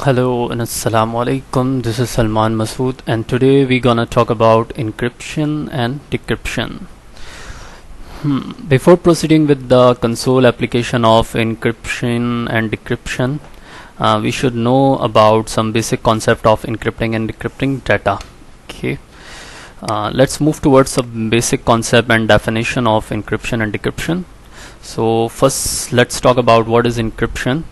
Hello and assalamu alaikum. This is Salman Masood, and today we're gonna talk about encryption and decryption. Before proceeding with the console application of encryption and decryption, we should know about some basic concept of encrypting and decrypting data. Okay, let's move towards some basic concept and definition of encryption and decryption. So first, let's talk about what is encryption.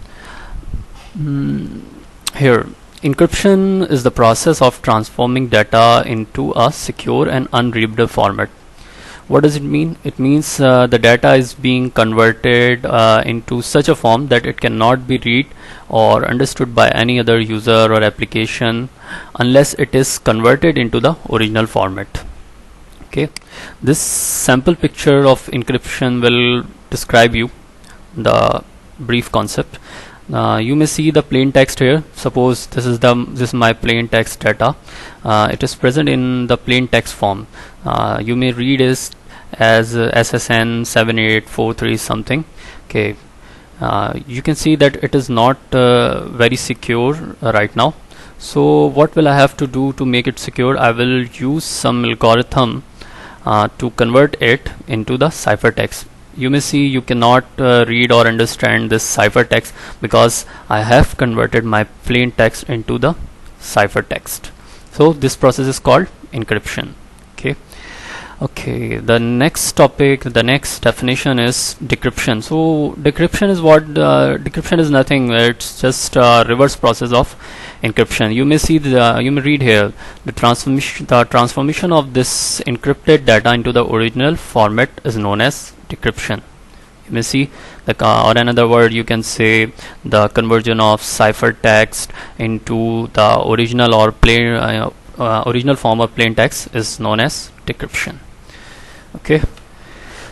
Here, encryption is the process of transforming data into a secure and unreadable format. What does it mean? It means the data is being converted into such a form that it cannot be read or understood by any other user or application unless it is converted into the original format. Okay, this sample picture of encryption will describe you the brief concept. You may see the plain text here. Suppose this is my plain text data. It is present in the plain text form. You may read it as SSN 7843 something. Okay, you can see that it is not very secure right now. So what will I have to do to make it secure? I will use some algorithm to convert it into the ciphertext. You may see you cannot read or understand this ciphertext because I have converted my plain text into the ciphertext. So this process is called encryption. Okay, the next topic, the next definition is decryption. So decryption is what? Decryption is nothing. It's just a reverse process of encryption. You may see you may read here the transformation of this encrypted data into the original format is known as decryption. You may see or another word you can say the conversion of ciphertext into the original or plain original form of plain text is known as decryption. Okay,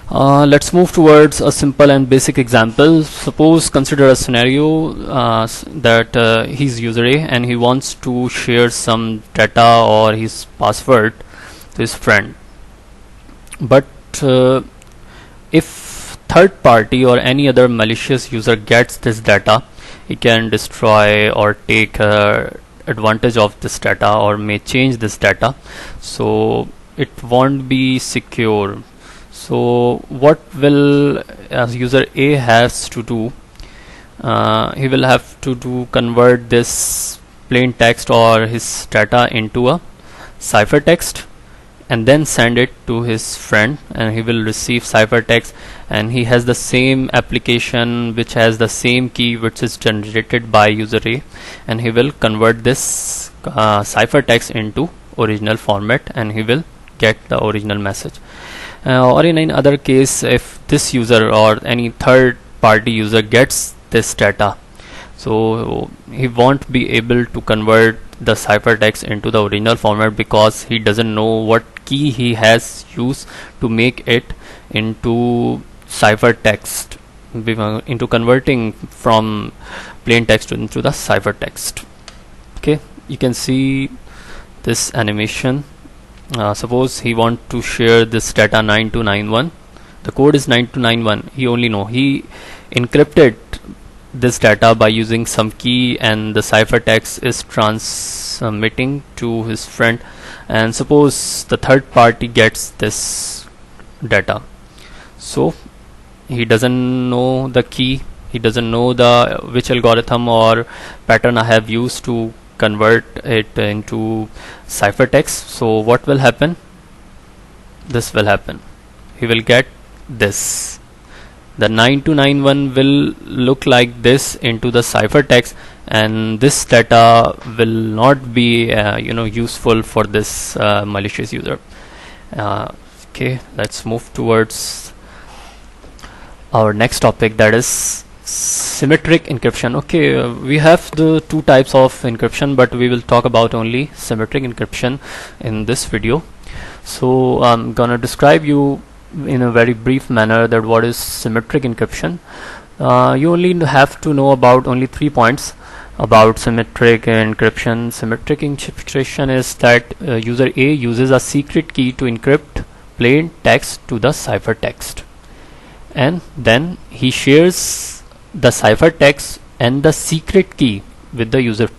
let's move towards a simple and basic example. Suppose consider a scenario that he's user A and he wants to share some data or his password to his friend, but if third party or any other malicious user gets this data, he can destroy or take advantage of this data or may change this data, so it won't be secure. So what will user A has to do? He will have to convert this plain text or his data into a ciphertext and then send it to his friend, and he will receive ciphertext, and he has the same application which has the same key which is generated by user A, and he will convert this ciphertext into original format and he will get the original message. Or in any other case, if this user or any third party user gets this data, so he won't be able to convert the ciphertext into the original format because he doesn't know what key he has used to make it into ciphertext, into converting from plain text into the ciphertext. Okay, you can see this animation. Suppose he want to share this data 9291. The code is 9291. He only know he encrypted this data by using some key, and the ciphertext is transmitting to his friend, and suppose the third party gets this data, so he doesn't know the key, he doesn't know the which algorithm or pattern I have used to convert it into ciphertext. So what will happen? This will happen. He will get this. The 9291 will look like this into the ciphertext, and this data will not be useful for this malicious user. Okay, let's move towards our next topic, that is symmetric encryption. Okay, we have the two types of encryption, but we will talk about only symmetric encryption in this video. So I'm gonna describe you in a very brief manner that what is symmetric encryption. You only have to know about only 3 points about symmetric encryption. Symmetric encryption is that user A uses a secret key to encrypt plain text to the ciphertext, and then he shares the ciphertext and the secret key with the user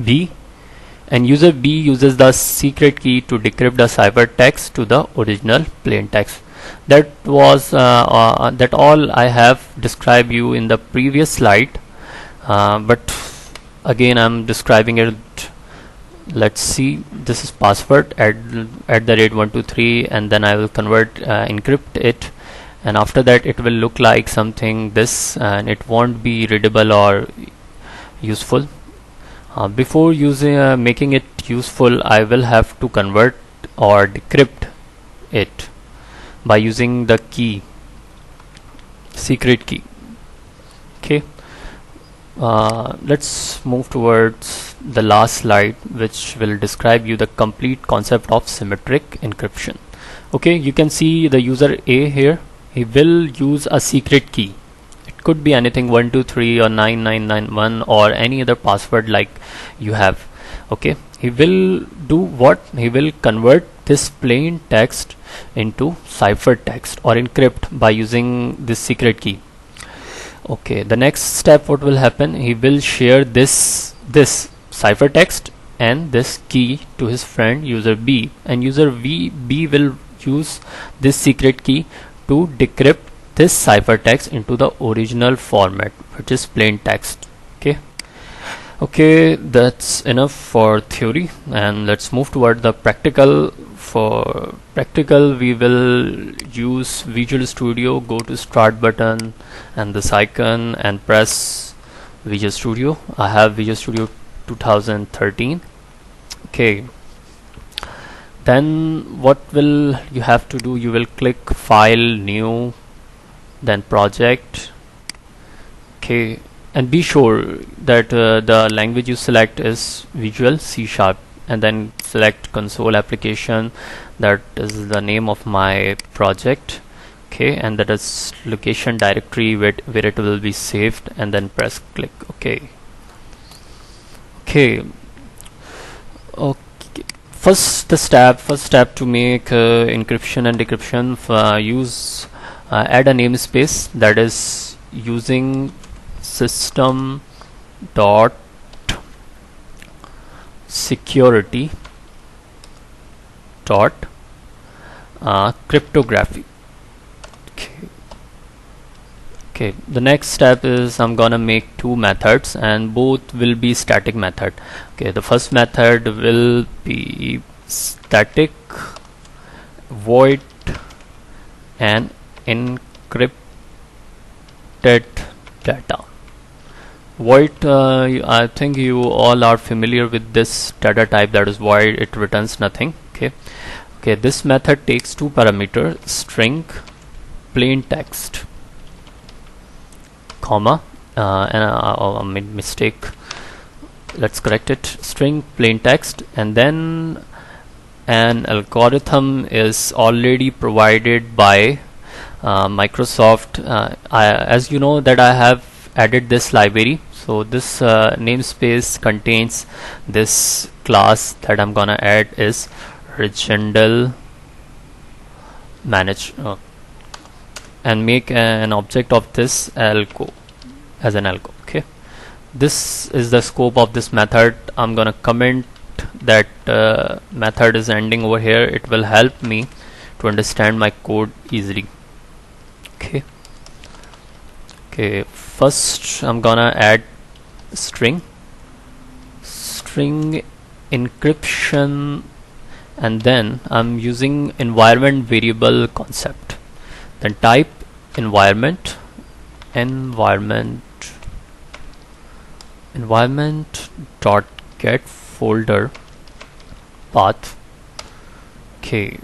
B, and user B uses the secret key to decrypt the ciphertext to the original plain text. That was that all I have described you in the previous slide, but again I'm describing it. Let's see, this is password at the rate 123, and then I will convert encrypt it, and after that it will look like something this, and it won't be readable or useful. Before using making it useful, I will have to convert or decrypt it by using the key, secret key. Okay, let's move towards the last slide, which will describe you the complete concept of symmetric encryption. Okay, you can see the user A here. He will use a secret key. It could be anything 123 or 9991 or any other password like you have. Okay, he will do what? He will convert this plain text into ciphertext or encrypt by using this secret key. Okay, the next step, what will happen? He will share this ciphertext and this key to his friend user B, and user B will use this secret key to decrypt this ciphertext into the original format, which is plain text. Okay, that's enough for theory, and let's move toward the practical. For practical, we will use Visual Studio. Go to Start button and this icon and press Visual Studio. I have Visual Studio 2013. Okay, then what will you have to do? You will click File, New, then Project. Okay, and be sure that the language you select is Visual C#, and then select Console Application. That is the name of my project. Okay, and that is location directory where it will be saved, and then press click OK. Okay. First step to make encryption and decryption, use add a namespace, that is using system dot security dot cryptography. Okay, the next step is I'm gonna make two methods, and both will be static method. Okay, the first method will be static void and encrypted data. Void, I think you all are familiar with this data type, that is void. It returns nothing. Okay, this method takes two parameters, string plain text, comma, and I made mistake, let's correct it, string plain text, and then an algorithm is already provided by Microsoft. As you know that I have added this library, so this namespace contains this class that I'm gonna add is Regendal manage, and make an object of this algo as an algo. Okay, this is the scope of this method. I'm gonna comment that method is ending over here. It will help me to understand my code easily. Okay, first I'm gonna add string encryption, and then I'm using environment variable concept, then type environment dot get folder path. Okay,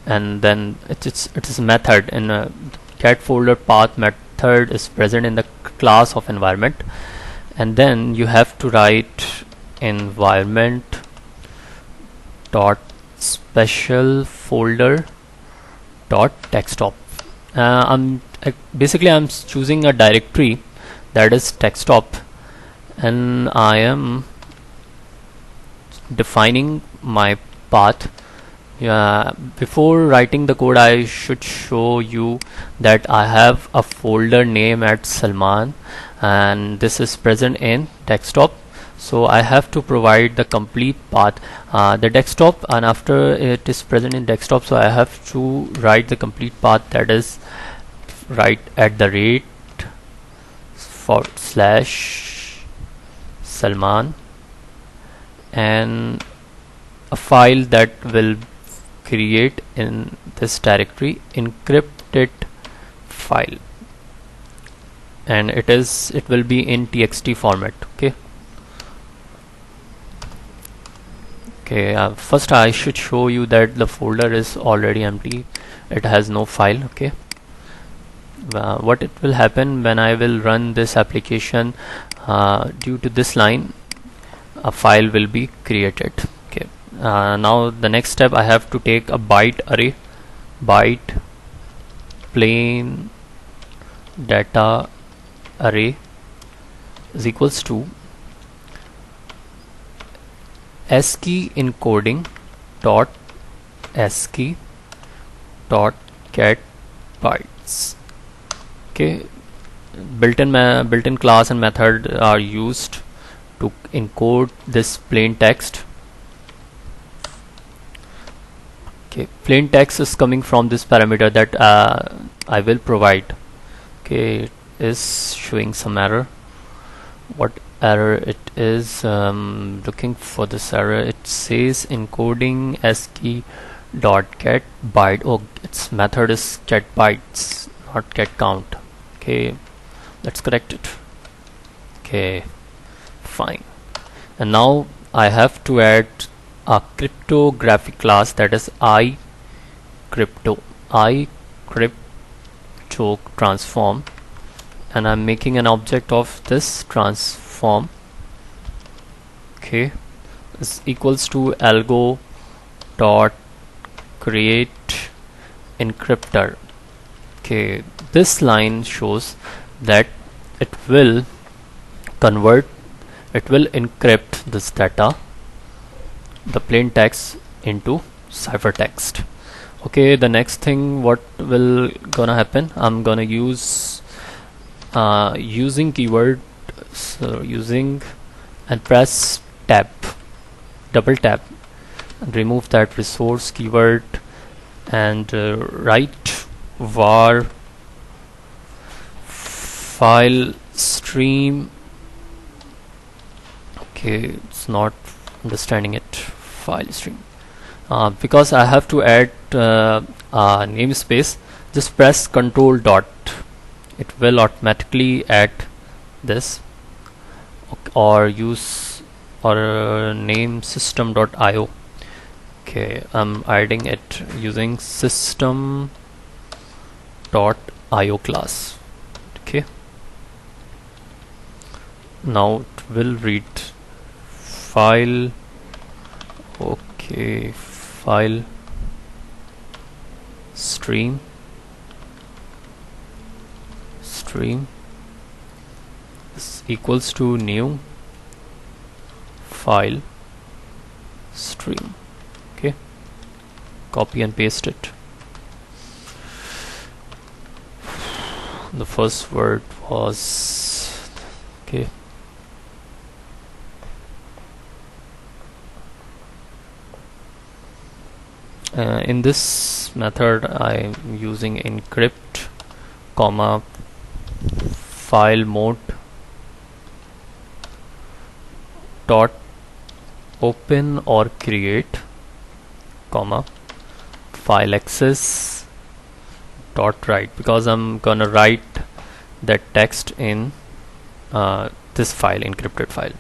and then it is method, and get folder path method is present in the class of environment, and then you have to write environment dot special folder dot desktop. I'm choosing a directory that is desktop, and I am defining my path. Before writing the code, I should show you that I have a folder name at Salman, and this is present in desktop. So I have to provide the complete path, the desktop, and after it is present in desktop, so I have to write the complete path, that is write @/Salman, and a file that will create in this directory, encrypted file, and it will be in txt format. First I should show you that the folder is already empty, it has no file. What it will happen when I will run this application, due to this line a file will be created. Now the next step, I have to take a byte array, byte plain data array is equals to ASCII encoding dot ASCII dot get bytes. Built-in class and method are used to encode this plain text. Plain text is coming from this parameter that I will provide. It is showing some error. What error it is? Looking for this error. It says encoding ASCII dot get byte. Oh, its method is get bytes, not get count. Let's correct it. Fine. And now I have to add a cryptographic class, that is iCrypto transform, and I'm making an object of this transform. Is equals to algo dot create encryptor. This line shows that it will encrypt this data, the plain text, into ciphertext. The next thing, what will gonna happen, I'm gonna use using keyword, so using, and press double tap and remove that resource keyword, and write var file stream. It's not understanding it, file stream, because I have to add a namespace. Just press control dot, it will automatically add this, or use name system.io. I'm adding it using system.io class. Now it will read file. File stream is equals to new file stream. Copy and paste it. The first word was in this method I am using encrypt, file mode dot open or create, file access dot write, because I'm gonna write that text in this file, encrypted file.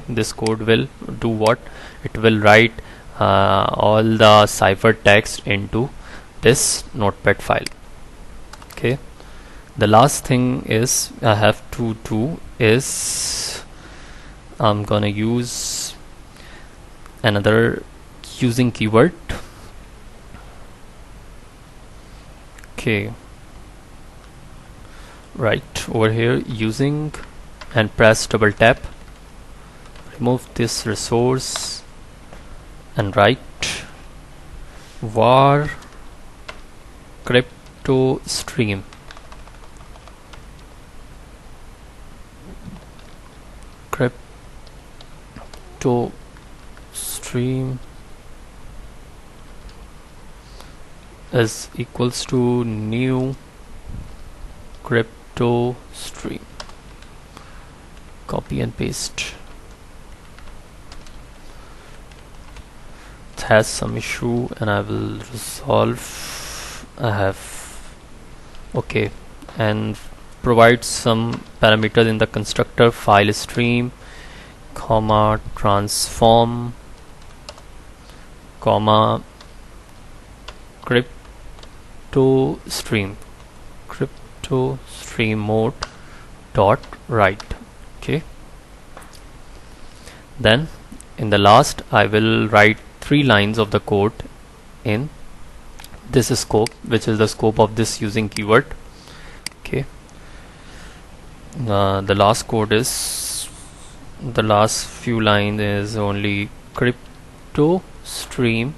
This code will do what? It will write all the ciphertext into this notepad file. The last thing is I have to do is I'm gonna use another using keyword. Right over here, using, and press double tap, remove this resource and write var crypto stream. crypto stream is equals to new crypto stream. Copy and paste. It has some issue and I will resolve. I have okay, and provide some parameters in the constructor file stream, comma transform, comma crypto stream mode dot write. Okay, then in the last I will write 3 lines of the code in this scope, which is the scope of this using keyword. Okay, the last code is, the last few lines is only crypto stream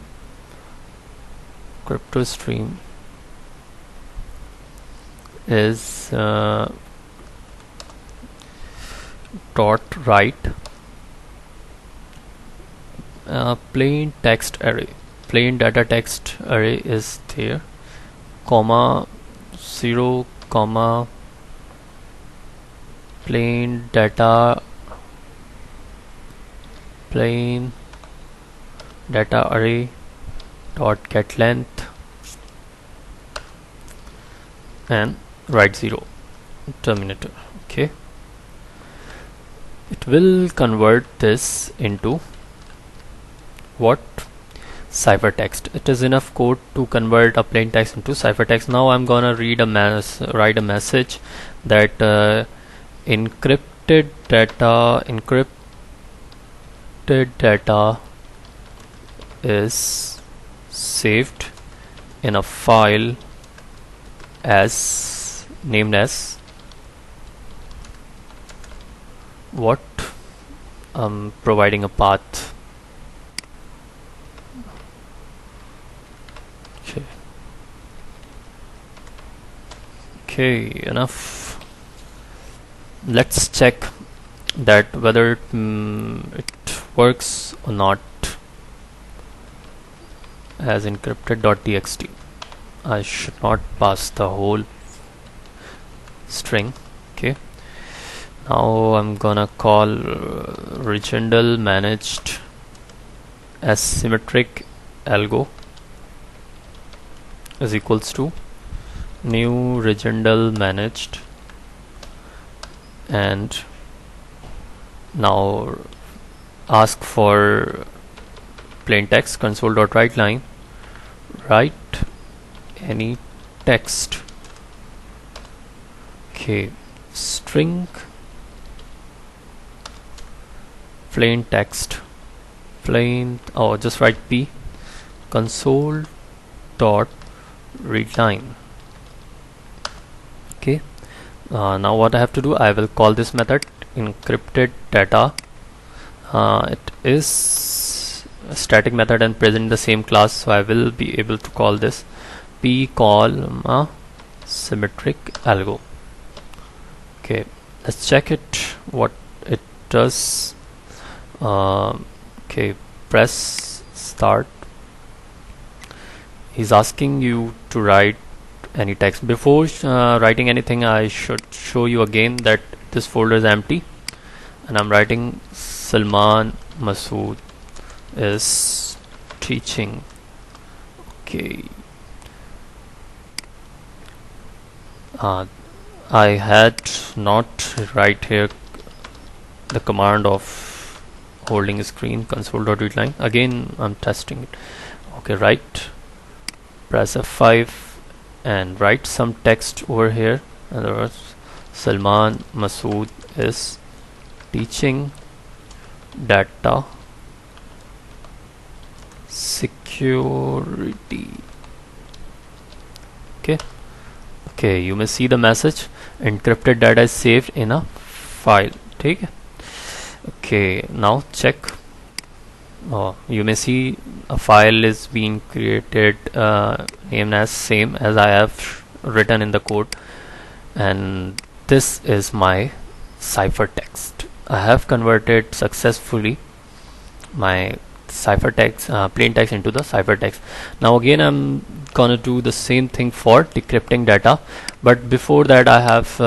is dot write plain text array, plain data text array is there, comma 0, comma plain data array dot get length and write 0 terminator. Okay, it will convert this into what? Ciphertext. It is enough code to convert a plain text into ciphertext. Now I'm gonna write a message that encrypted data is saved in a file as named as what? I'm providing a path. Okay, enough. Let's check that whether it works or not as encrypted.txt. I should not pass the whole string. Okay, now I'm gonna call regendal managed asymmetric algo is equals to new regendal managed, and now ask for plain text console.write line, write any text. Okay, string plain text, just write p console dot read line. Okay, now what I have to do, I will call this method encrypted data. It is a static method and present in the same class, so I will be able to call this p call symmetric algo. Okay, let's check it what it does. Okay, press start. He's asking you to write any text. Before writing anything, I should show you again that this folder is empty and I'm writing Salman Masood is teaching. Okay, I had not write here the command of holding a screen console.readline. Again I'm testing it. Okay, write, press F5 and write some text over here. In other words, Salman Masood is teaching data security. Okay, you may see the message encrypted data is saved in a file. Okay, now check. You may see a file is being created named as same as I have written in the code, and this is my ciphertext. I have converted successfully my ciphertext, plain text into the ciphertext. Now again I'm gonna do the same thing for decrypting data, but before that I have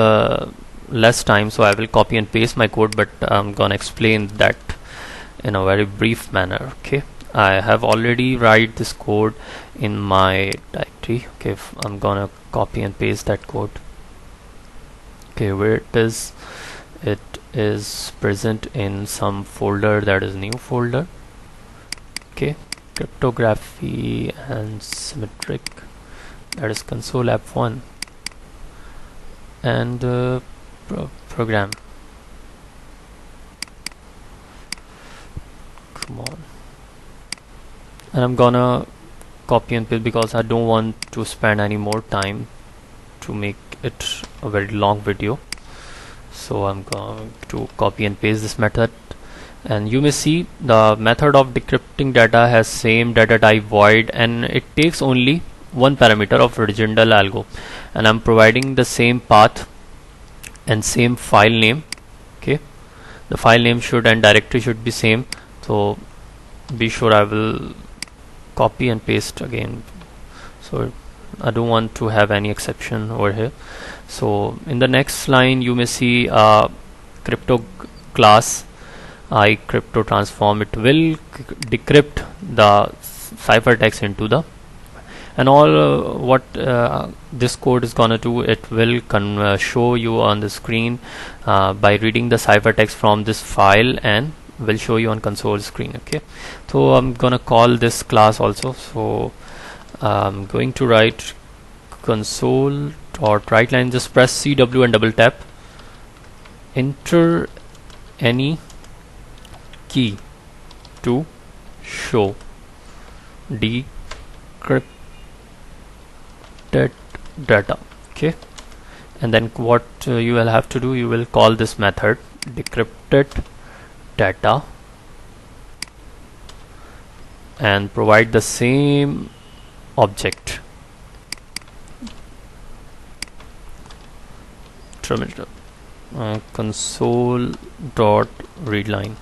less time, so I will copy and paste my code, but I'm gonna explain that in a very brief manner. Okay, I have already write this code in my directory. Okay, I'm gonna copy and paste that code. Okay, where it is present in some folder, that is new folder. Okay, cryptography and symmetric, that is console app 1, and program. Come on. And I'm gonna copy and paste because I don't want to spend any more time to make it a very long video. So I'm going to copy and paste this method, and you may see the method of decrypting data has same data type void, and it takes only one parameter of original algo, and I'm providing the same path and same file name. Okay, the file name should and directory should be same, so be sure I will copy and paste again, so I don't want to have any exception over here. So in the next line you may see crypto class I crypto transform. It will decrypt the ciphertext into the, and all what this code is gonna do, it will show you on the screen by reading the ciphertext from this file, and will show you on console screen. Okay, so I'm gonna call this class also. So I'm going to write console dot right line, just press CW and double tap, enter any key to show decrypted data. Okay, and then what you will have to do, you will call this method decrypted data and provide the same object console dot read line.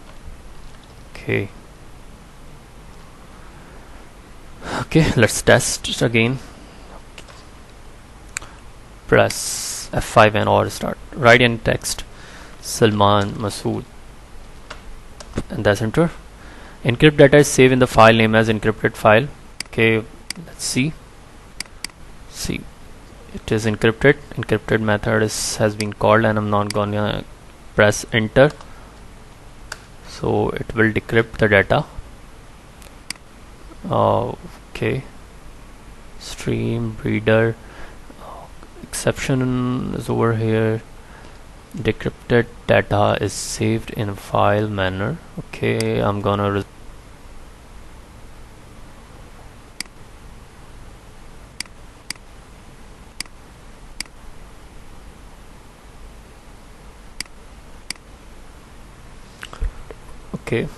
Okay, let's test it again. Press F5 and or start. Write in text Salman Masood, and that's enter. Encrypt data is saved in the file name as encrypted file. Okay, let's see, it is encrypted. Encrypted method has been called, and I'm not gonna press enter, so it will decrypt the data. Okay, stream reader exception is over here. Decrypted data is saved in file manner. Okay, I'm gonna okay,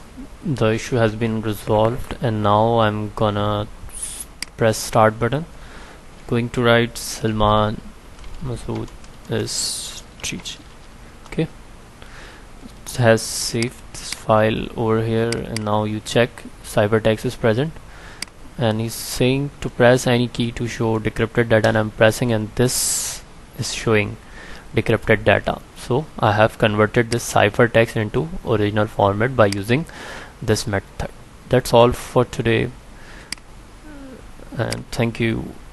the issue has been resolved, and now I'm gonna press start button. Going to write Salman Masood is GG. Okay, it has saved this file over here, and now you check ciphertext is present, and he's saying to press any key to show decrypted data, and I'm pressing, and this is showing decrypted data. So I have converted this ciphertext into original format by using this method. That's all for today, and thank you.